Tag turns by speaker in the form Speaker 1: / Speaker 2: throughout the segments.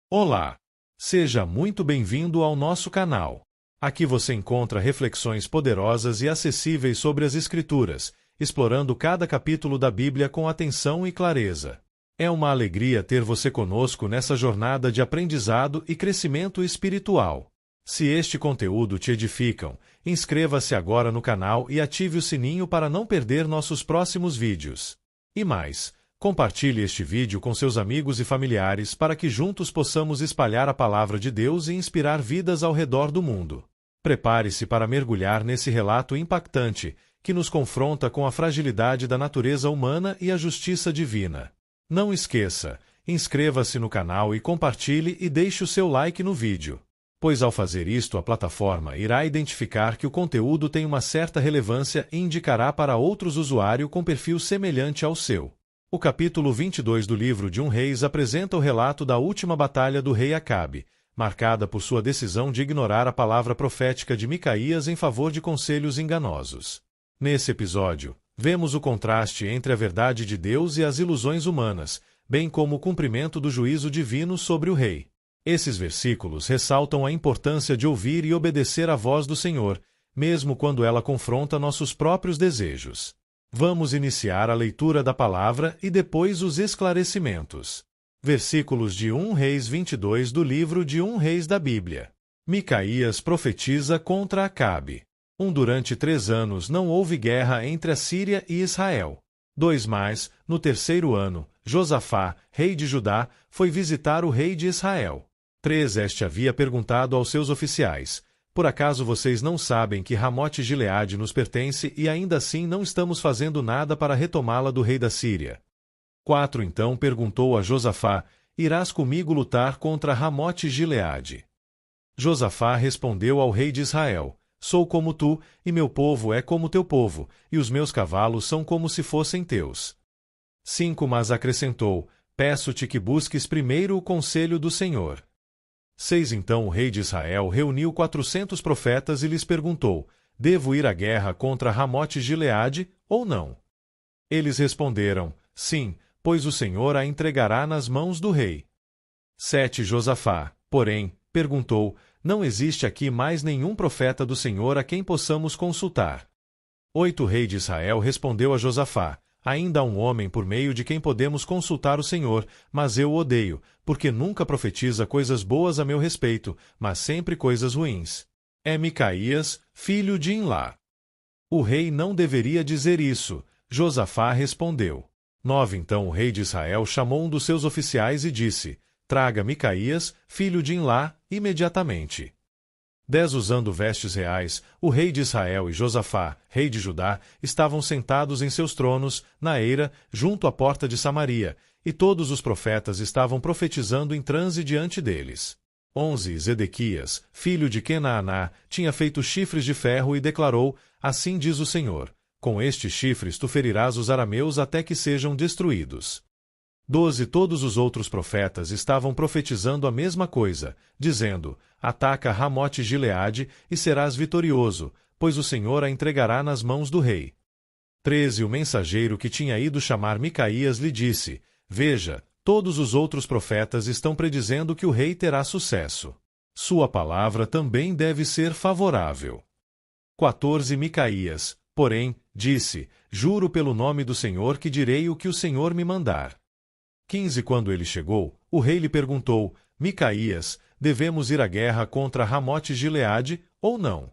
Speaker 1: Olá! Seja muito bem-vindo ao nosso canal. Aqui você encontra reflexões poderosas e acessíveis sobre as Escrituras, explorando cada capítulo da Bíblia com atenção e clareza. É uma alegria ter você conosco nessa jornada de aprendizado e crescimento espiritual. Se este conteúdo te edificam, inscreva-se agora no canal e ative o sininho para não perder nossos próximos vídeos. E mais, compartilhe este vídeo com seus amigos e familiares para que juntos possamos espalhar a palavra de Deus e inspirar vidas ao redor do mundo. Prepare-se para mergulhar nesse relato impactante que nos confronta com a fragilidade da natureza humana e a justiça divina. Não esqueça, inscreva-se no canal e compartilhe e deixe o seu like no vídeo, pois ao fazer isto a plataforma irá identificar que o conteúdo tem uma certa relevância e indicará para outros usuários com perfil semelhante ao seu. O capítulo 22 do livro de 1 Reis apresenta o relato da última batalha do rei Acabe, marcada por sua decisão de ignorar a palavra profética de Micaías em favor de conselhos enganosos. Nesse episódio, vemos o contraste entre a verdade de Deus e as ilusões humanas, bem como o cumprimento do juízo divino sobre o rei. Esses versículos ressaltam a importância de ouvir e obedecer à voz do Senhor, mesmo quando ela confronta nossos próprios desejos. Vamos iniciar a leitura da palavra e depois os esclarecimentos. Versículos de 1 Reis 22 do livro de 1 Reis da Bíblia. Micaías profetiza contra Acabe. Durante 3 anos não houve guerra entre a Síria e Israel. 2 mais, no 3º ano, Josafá, rei de Judá, foi visitar o rei de Israel. 3 Este havia perguntado aos seus oficiais: por acaso vocês não sabem que Ramote-Gileade nos pertence e ainda assim não estamos fazendo nada para retomá-la do rei da Síria? 4 Então perguntou a Josafá: irás comigo lutar contra Ramote-Gileade? Josafá respondeu ao rei de Israel: sou como tu, e meu povo é como teu povo, e os meus cavalos são como se fossem teus. 5 Mas acrescentou: peço-te que busques primeiro o conselho do Senhor. 6 Então o rei de Israel reuniu 400 profetas e lhes perguntou: devo ir à guerra contra Ramote-Gileade, ou não? Eles responderam: sim, pois o Senhor a entregará nas mãos do rei. 7 Josafá, porém, perguntou: não existe aqui mais nenhum profeta do Senhor a quem possamos consultar? 8 O rei de Israel respondeu a Josafá: ainda há um homem por meio de quem podemos consultar o Senhor, mas eu o odeio, porque nunca profetiza coisas boas a meu respeito, mas sempre coisas ruins. É Micaías, filho de Imlá. O rei não deveria dizer isso, Josafá respondeu. 9 Então o rei de Israel chamou um dos seus oficiais e disse: traga Micaías, filho de Imlá, imediatamente. 10 Usando vestes reais, o rei de Israel e Josafá, rei de Judá, estavam sentados em seus tronos, na eira, junto à porta de Samaria, e todos os profetas estavam profetizando em transe diante deles. 11 Zedequias, filho de Kenaaná, tinha feito chifres de ferro e declarou: assim diz o Senhor, com estes chifres tu ferirás os arameus até que sejam destruídos. 12 Todos os outros profetas estavam profetizando a mesma coisa, dizendo: ataca Ramote-Gileade e serás vitorioso, pois o Senhor a entregará nas mãos do rei. 13 O mensageiro que tinha ido chamar Micaías lhe disse: veja, todos os outros profetas estão predizendo que o rei terá sucesso. Sua palavra também deve ser favorável. 14 Micaías, porém, disse: juro pelo nome do Senhor que direi o que o Senhor me mandar. 15 Quando ele chegou, o rei lhe perguntou: Micaías, devemos ir à guerra contra Ramote-Gileade, ou não?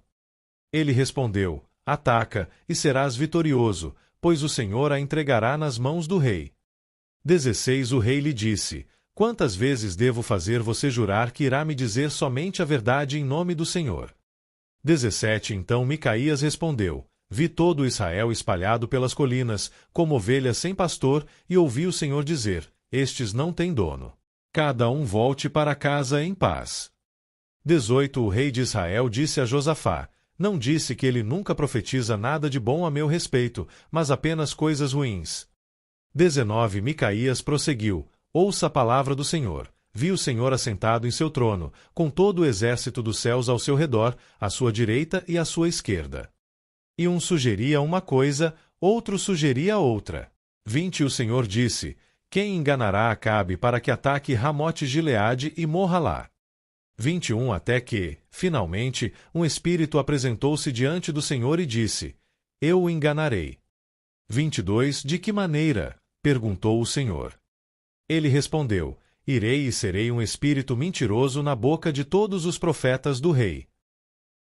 Speaker 1: Ele respondeu: ataca, e serás vitorioso, pois o Senhor a entregará nas mãos do rei. 16 O rei lhe disse: quantas vezes devo fazer você jurar que irá me dizer somente a verdade em nome do Senhor? 17 Então Micaías respondeu: vi todo Israel espalhado pelas colinas, como ovelhas sem pastor, e ouvi o Senhor dizer: estes não têm dono. Cada um volte para casa em paz. 18 O rei de Israel disse a Josafá: não disse que ele nunca profetiza nada de bom a meu respeito, mas apenas coisas ruins. 19 Micaías prosseguiu: ouça a palavra do Senhor. Vi o Senhor assentado em seu trono, com todo o exército dos céus ao seu redor, à sua direita e à sua esquerda. E um sugeria uma coisa, outro sugeria outra. 20 O Senhor disse: quem enganará Acabe para que ataque Ramote-Gileade e morra lá? 21 Até que, finalmente, um espírito apresentou-se diante do Senhor e disse: Eu o enganarei. 22 De que maneira? Perguntou o Senhor. Ele respondeu: Irei e serei um espírito mentiroso na boca de todos os profetas do rei.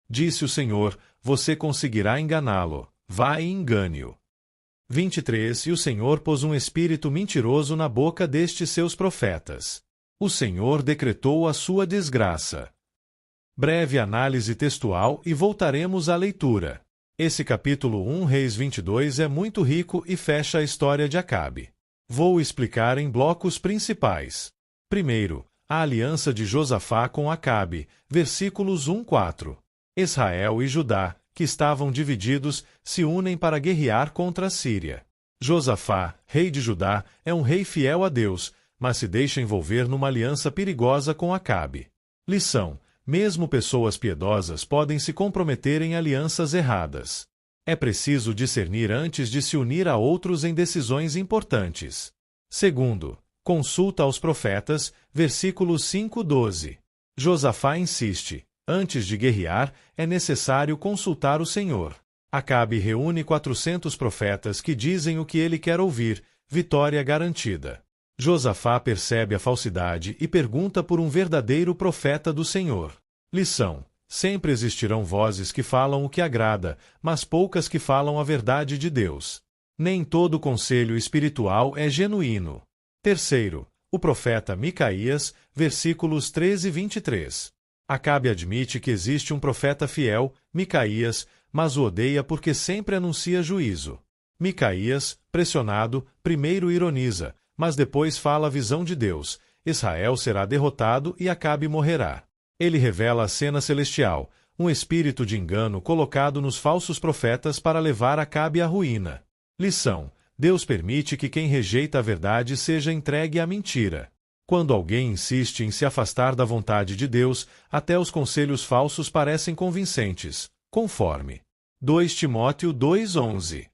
Speaker 1: Disse o Senhor: Você conseguirá enganá-lo. Vá e engane-o. 23 E o Senhor pôs um espírito mentiroso na boca destes seus profetas. O Senhor decretou a sua desgraça. Breve análise textual e voltaremos à leitura. Esse capítulo 1 Reis 22 é muito rico e fecha a história de Acabe. Vou explicar em blocos principais. Primeiro, a aliança de Josafá com Acabe, versículos 1-4. Israel e Judá, que estavam divididos, se unem para guerrear contra a Síria. Josafá, rei de Judá, é um rei fiel a Deus, mas se deixa envolver numa aliança perigosa com Acabe. Lição: mesmo pessoas piedosas podem se comprometer em alianças erradas. É preciso discernir antes de se unir a outros em decisões importantes. Segundo, consulta aos profetas, versículos 5-12. Josafá insiste: antes de guerrear, é necessário consultar o Senhor. Acabe reúne 400 profetas que dizem o que ele quer ouvir, vitória garantida. Josafá percebe a falsidade e pergunta por um verdadeiro profeta do Senhor. Lição: sempre existirão vozes que falam o que agrada, mas poucas que falam a verdade de Deus. Nem todo conselho espiritual é genuíno. Terceiro, o profeta Micaías, versículos 13-23. Acabe admite que existe um profeta fiel, Micaías, mas o odeia porque sempre anuncia juízo. Micaías, pressionado, primeiro ironiza, mas depois fala a visão de Deus: Israel será derrotado e Acabe morrerá. Ele revela a cena celestial, um espírito de engano colocado nos falsos profetas para levar Acabe à ruína. Lição: Deus permite que quem rejeita a verdade seja entregue à mentira. Quando alguém insiste em se afastar da vontade de Deus, até os conselhos falsos parecem convincentes, conforme 2 Timóteo 2:11.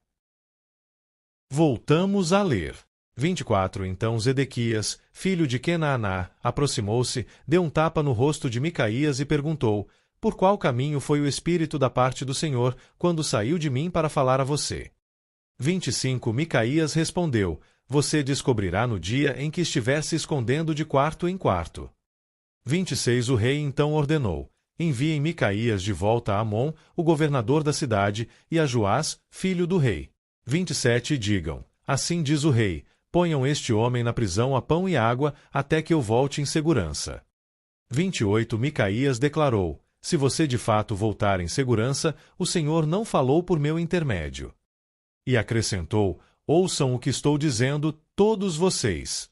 Speaker 1: Voltamos a ler. 24 Então Zedequias, filho de Kenaaná, aproximou-se, deu um tapa no rosto de Micaías e perguntou: Por qual caminho foi o Espírito da parte do Senhor, quando saiu de mim para falar a você? 25 Micaías respondeu: Você descobrirá no dia em que estiver se escondendo de quarto em quarto. 26 O rei então ordenou: Enviem Micaías de volta a Amon, o governador da cidade, e a Joás, filho do rei. 27 Digam: Assim diz o rei: Ponham este homem na prisão a pão e água, até que eu volte em segurança. 28 Micaías declarou: Se você de fato voltar em segurança, o Senhor não falou por meu intermédio. E acrescentou: Ouçam o que estou dizendo, todos vocês.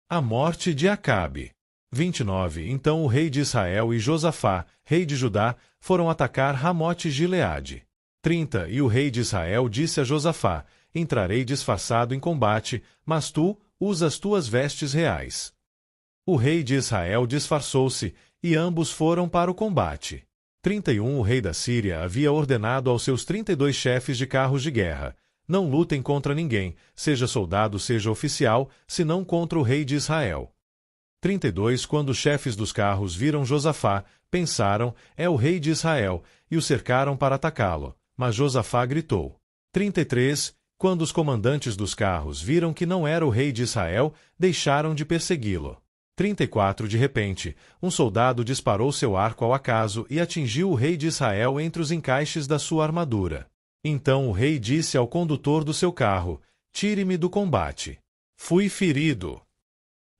Speaker 1: A morte de Acabe. 29 Então o rei de Israel e Josafá, rei de Judá, foram atacar Ramote-Gileade. 30 E o rei de Israel disse a Josafá: Entrarei disfarçado em combate, mas tu, usa as tuas vestes reais. O rei de Israel disfarçou-se, e ambos foram para o combate. 31 O rei da Síria havia ordenado aos seus 32 chefes de carros de guerra: Não lutem contra ninguém, seja soldado, seja oficial, senão contra o rei de Israel. 32 Quando os chefes dos carros viram Josafá, pensaram: É o rei de Israel, e o cercaram para atacá-lo. Mas Josafá gritou. 33 Quando os comandantes dos carros viram que não era o rei de Israel, deixaram de persegui-lo. 34 De repente, um soldado disparou seu arco ao acaso e atingiu o rei de Israel entre os encaixes da sua armadura. Então o rei disse ao condutor do seu carro: Tire-me do combate. Fui ferido.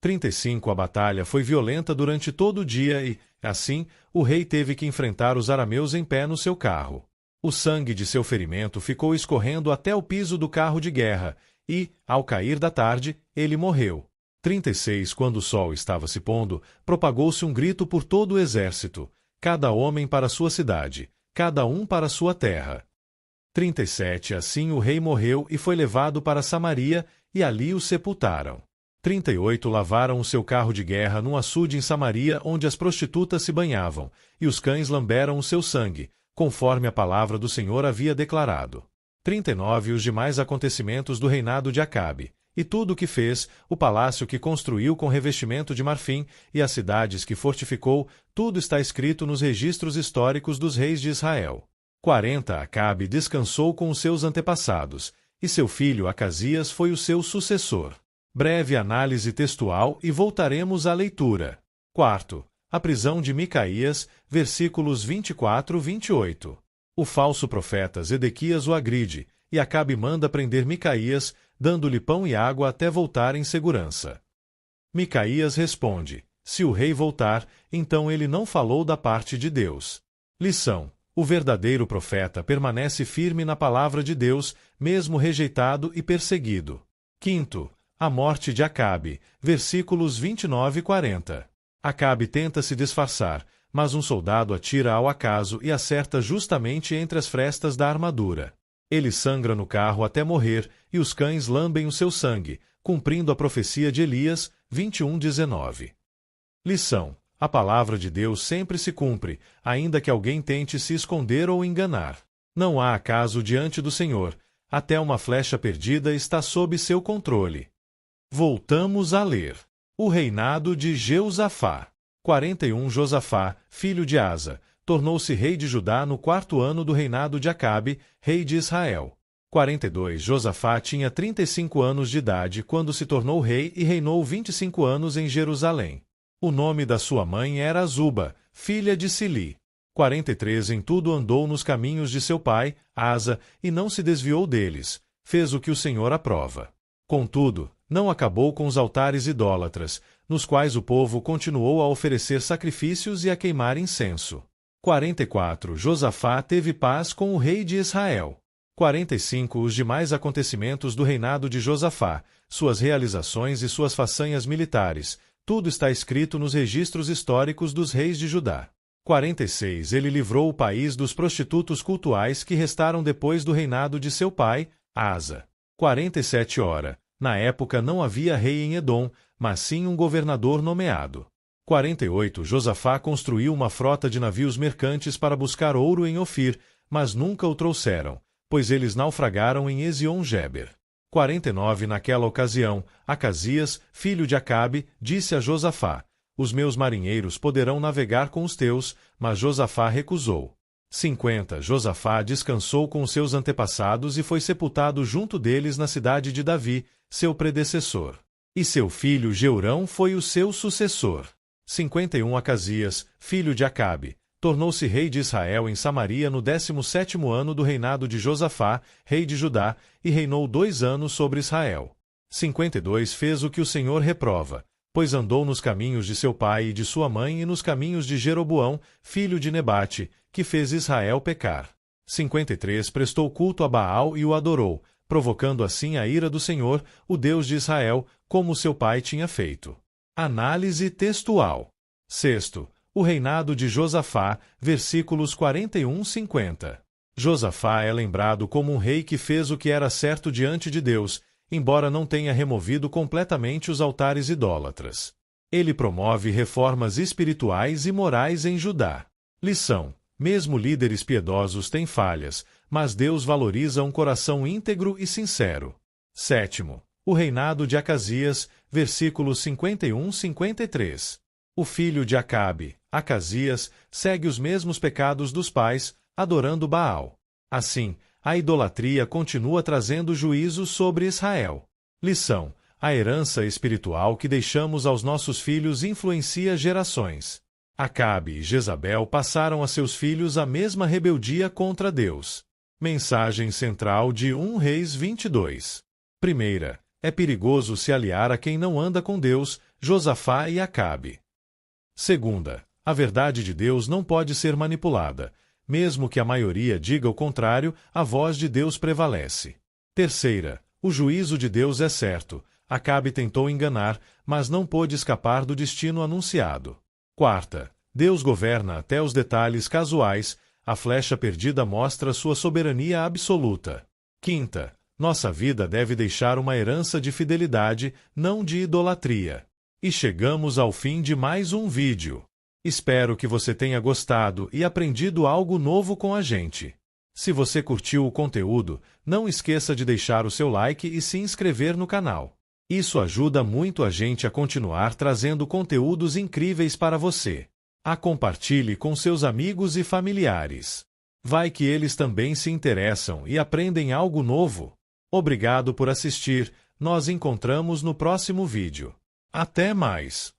Speaker 1: 35 A batalha foi violenta durante todo o dia e, assim, o rei teve que enfrentar os arameus em pé no seu carro. O sangue de seu ferimento ficou escorrendo até o piso do carro de guerra e, ao cair da tarde, ele morreu. 36 Quando o sol estava se pondo, propagou-se um grito por todo o exército: Cada homem para sua cidade, cada um para sua terra. 37 Assim o rei morreu e foi levado para Samaria, e ali o sepultaram. 38 Lavaram o seu carro de guerra num açude em Samaria, onde as prostitutas se banhavam, e os cães lamberam o seu sangue, conforme a palavra do Senhor havia declarado. 39 Os demais acontecimentos do reinado de Acabe. E tudo o que fez, o palácio que construiu com revestimento de marfim, e as cidades que fortificou, tudo está escrito nos registros históricos dos reis de Israel. 40 Acabe descansou com os seus antepassados, e seu filho Acasias foi o seu sucessor. Breve análise textual e voltaremos à leitura. Quarto, a prisão de Micaías, versículos 24 e 28. O falso profeta Zedequias o agride, e Acabe manda prender Micaías, dando-lhe pão e água até voltar em segurança. Micaías responde: se o rei voltar, então ele não falou da parte de Deus. Lição: o verdadeiro profeta permanece firme na palavra de Deus, mesmo rejeitado e perseguido. Quinto, a morte de Acabe, versículos 29 e 40. Acabe tenta se disfarçar, mas um soldado atira ao acaso e acerta justamente entre as frestas da armadura. Ele sangra no carro até morrer, e os cães lambem o seu sangue, cumprindo a profecia de Elias, 21:19. Lição: a palavra de Deus sempre se cumpre, ainda que alguém tente se esconder ou enganar. Não há acaso diante do Senhor, até uma flecha perdida está sob seu controle. Voltamos a ler. O reinado de Jeosafá. 41 Josafá, filho de Asa, tornou-se rei de Judá no 4º ano do reinado de Acabe, rei de Israel. 42 Josafá tinha 35 anos de idade quando se tornou rei e reinou 25 anos em Jerusalém. O nome da sua mãe era Azuba, filha de Sili. 43 Em tudo andou nos caminhos de seu pai, Asa, e não se desviou deles, fez o que o Senhor aprova. Contudo, não acabou com os altares idólatras, nos quais o povo continuou a oferecer sacrifícios e a queimar incenso. 44 Josafá teve paz com o rei de Israel. 45 Os demais acontecimentos do reinado de Josafá, suas realizações e suas façanhas militares, tudo está escrito nos registros históricos dos reis de Judá. 46 Ele livrou o país dos prostitutos cultuais que restaram depois do reinado de seu pai, Asa. 47 Ora, na época não havia rei em Edom, mas sim um governador nomeado. 48 Josafá construiu uma frota de navios mercantes para buscar ouro em Ofir, mas nunca o trouxeram, pois eles naufragaram em Ezion-Geber. 49 Naquela ocasião, Acasias, filho de Acabe, disse a Josafá: os meus marinheiros poderão navegar com os teus, mas Josafá recusou. 50 Josafá descansou com os seus antepassados e foi sepultado junto deles na cidade de Davi, seu predecessor. E seu filho Jeurão foi o seu sucessor. 51 Acasias, filho de Acabe, tornou-se rei de Israel em Samaria no 17º ano do reinado de Josafá, rei de Judá, e reinou 2 anos sobre Israel. 52 Fez o que o Senhor reprova, pois andou nos caminhos de seu pai e de sua mãe e nos caminhos de Jeroboão, filho de Nebate, que fez Israel pecar. 53 Prestou culto a Baal e o adorou, provocando assim a ira do Senhor, o Deus de Israel, como seu pai tinha feito. Análise textual. Sexto, o reinado de Josafá, versículos 41 e 50. Josafá é lembrado como um rei que fez o que era certo diante de Deus, embora não tenha removido completamente os altares idólatras. Ele promove reformas espirituais e morais em Judá. Lição: mesmo líderes piedosos têm falhas, mas Deus valoriza um coração íntegro e sincero. Sétimo, o reinado de Acasias, versículos 51 e 53. O filho de Acabe, Acasias, segue os mesmos pecados dos pais, adorando Baal. Assim, a idolatria continua trazendo juízo sobre Israel. Lição: a herança espiritual que deixamos aos nossos filhos influencia gerações. Acabe e Jezabel passaram a seus filhos a mesma rebeldia contra Deus. Mensagem central de 1 Reis 22. Primeira, é perigoso se aliar a quem não anda com Deus, Josafá e Acabe. Segunda, a verdade de Deus não pode ser manipulada. Mesmo que a maioria diga o contrário, a voz de Deus prevalece. Terceira, o juízo de Deus é certo. Acabe tentou enganar, mas não pôde escapar do destino anunciado. Quarta, Deus governa até os detalhes casuais. A flecha perdida mostra sua soberania absoluta. Quinta, nossa vida deve deixar uma herança de fidelidade, não de idolatria. E chegamos ao fim de mais um vídeo. Espero que você tenha gostado e aprendido algo novo com a gente. Se você curtiu o conteúdo, não esqueça de deixar o seu like e se inscrever no canal. Isso ajuda muito a gente a continuar trazendo conteúdos incríveis para você. Compartilhe com seus amigos e familiares. Vai que eles também se interessam e aprendem algo novo. Obrigado por assistir. Nós encontramos no próximo vídeo. Até mais!